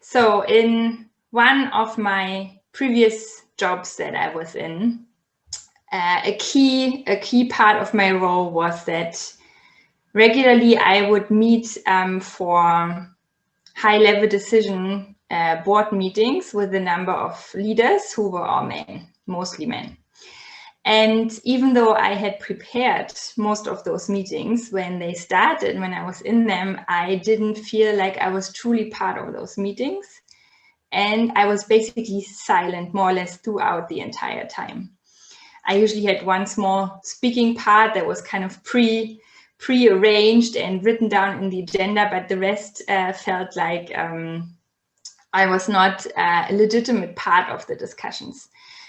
So in one of my previous jobs that I was in, a key part of my role was that regularly I would meet for high-level decision board meetings with a number of leaders who were all men, mostly men. And even though I had prepared most of those meetings when they started, when I was in them, I didn't feel like I was truly part of those meetings. And I was basically silent more or less throughout the entire time. I usually had one small speaking part that was kind of pre-arranged and written down in the agenda, but the rest felt like I was not a legitimate part of the discussions.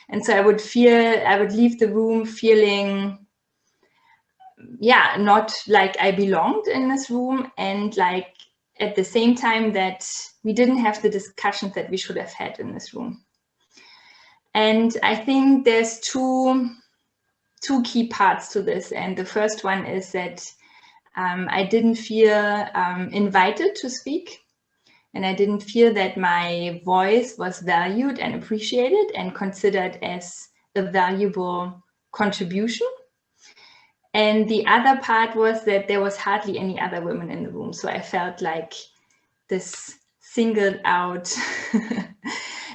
And so I would leave the room feeling, yeah, not like I belonged in this room, and like at the same time that we didn't have the discussions that we should have had in this room. And I think there's two key parts to this. And the first one is that I didn't feel invited to speak. And I didn't feel that my voice was valued and appreciated and considered as a valuable contribution. And the other part was that there was hardly any other women in the room. So I felt like this singled out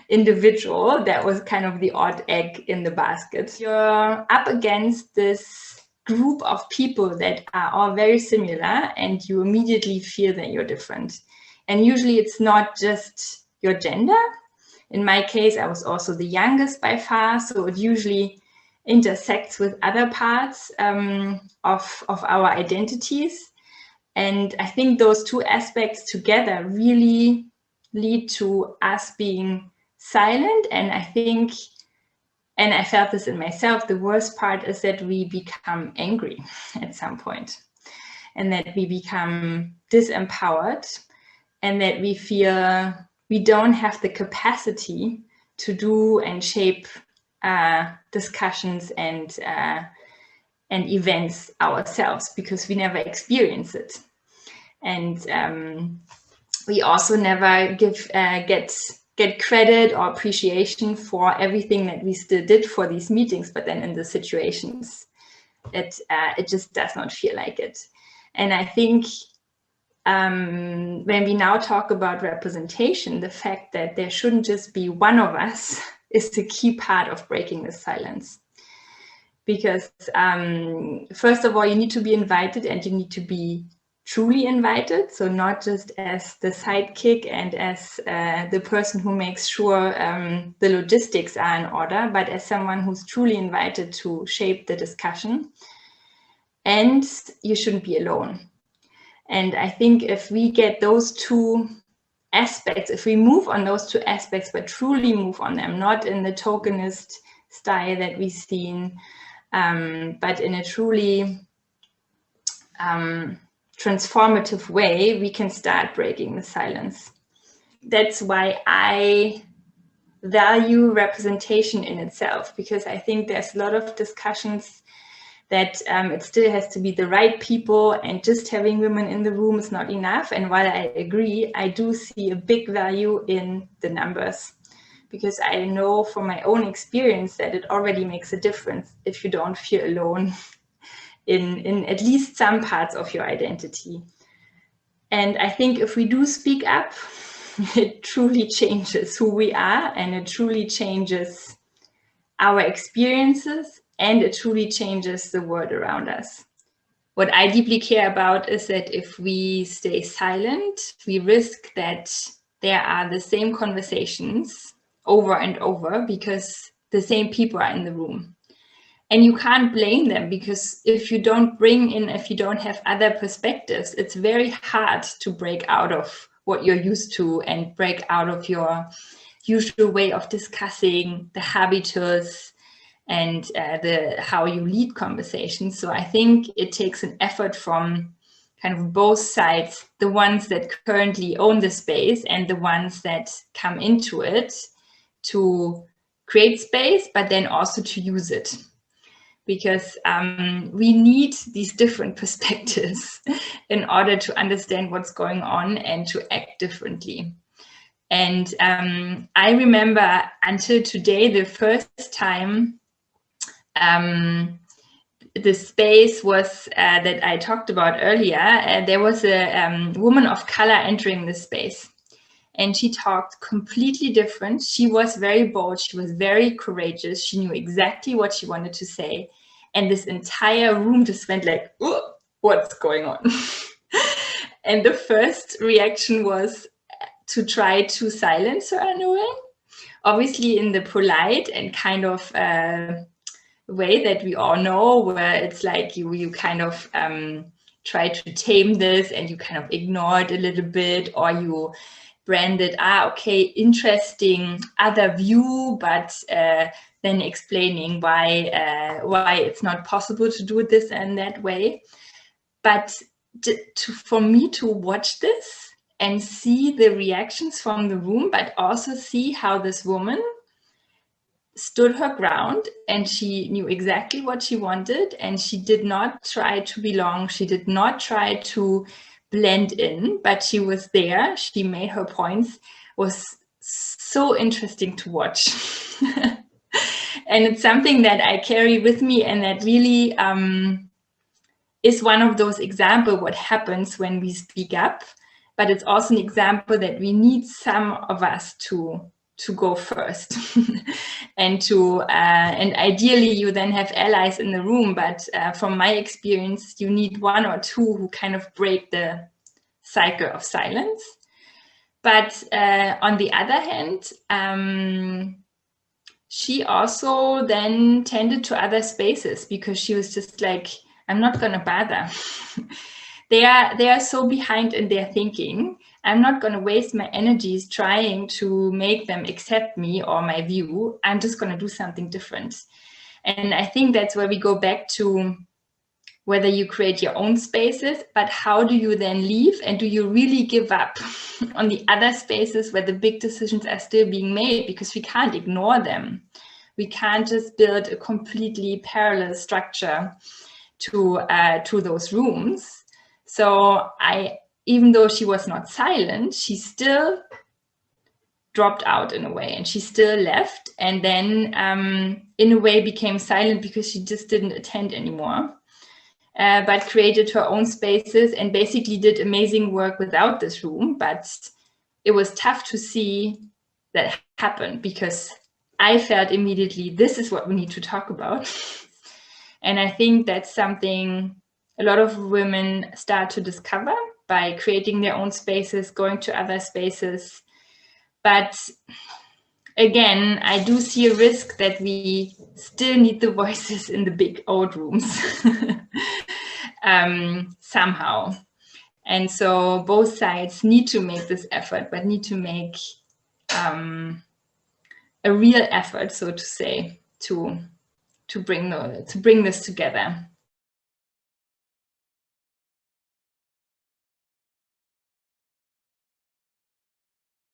individual that was kind of the odd egg in the basket. You're up against this group of people that are all very similar, and you immediately feel that you're different. And usually it's not just your gender. In my case, I was also the youngest by far, so it usually intersects with other parts of our identities. And I think those two aspects together really lead to us being silent. And I think, and I felt this in myself, the worst part is that we become angry at some point, and that we become disempowered, and that we feel we don't have the capacity to do and shape discussions and events ourselves, because we never experience it. And we also never get credit or appreciation for everything that we still did for these meetings, but then in the situations, it just does not feel like it. And I think when we now talk about representation, the fact that there shouldn't just be one of us is the key part of breaking the silence. Because first of all, you need to be invited, and you need to be truly invited. So not just as the sidekick and as the person who makes sure the logistics are in order, but as someone who's truly invited to shape the discussion. And you shouldn't be alone. And I think if we get those two aspects, if we move on those two aspects, but truly move on them, not in the tokenist style that we've seen, but in a truly transformative way, we can start breaking the silence. That's why I value representation in itself, because I think there's a lot of discussions that it still has to be the right people, and just having women in the room is not enough. And while I agree, I do see a big value in the numbers, because I know from my own experience that it already makes a difference if you don't feel alone in at least some parts of your identity. And I think if we do speak up, it truly changes who we are, and it truly changes our experiences, and it truly changes the world around us. What I deeply care about is that if we stay silent, we risk that there are the same conversations over and over, because the same people are in the room. And you can't blame them, because if you don't have other perspectives, it's very hard to break out of what you're used to and break out of your usual way of discussing, the habitus, and how you lead conversations. So I think it takes an effort from kind of both sides, the ones that currently own the space and the ones that come into it, to create space, but then also to use it. Because we need these different perspectives in order to understand what's going on and to act differently. And I remember until today, the first time the space was that I talked about earlier, there was a woman of color entering the space. And she talked completely different. She was very bold. She was very courageous. She knew exactly what she wanted to say. And this entire room just went like, oh, what's going on? And the first reaction was to try to silence her in a way, obviously in the polite and kind of way that we all know, where it's like you kind of try to tame this and you kind of ignore it a little bit, or you branded, okay, interesting other view, but then explaining why it's not possible to do this in that way. But for me to watch this and see the reactions from the room, but also see how this woman stood her ground and she knew exactly what she wanted, and she did not try to belong. She did not try to blend in, but she was there. She made her points. Was so interesting to watch. And it's something that I carry with me, and that really is one of those examples what happens when we speak up. But it's also an example that we need some of us to go first. And ideally you then have allies in the room, but from my experience, you need one or two who kind of break the cycle of silence. But on the other hand, she also then tended to other spaces, because she was just like, I'm not going to bother. They are so behind in their thinking. I'm not going to waste my energies trying to make them accept me or my view. I'm just going to do something different. And I think that's where we go back to whether you create your own spaces, but how do you then leave, and do you really give up on the other spaces where the big decisions are still being made? Because we can't ignore them. We can't just build a completely parallel structure to those rooms. So even though she was not silent, she still dropped out in a way, and she still left, and then in a way became silent because she just didn't attend anymore. But created her own spaces and basically did amazing work without this room. But it was tough to see that happen, because I felt immediately, this is what we need to talk about. And I think that's something a lot of women start to discover by creating their own spaces, going to other spaces. But again, I do see a risk that we still need the voices in the big old rooms. Somehow. And so both sides need to make this effort, but need to make a real effort, so to say, to bring this together.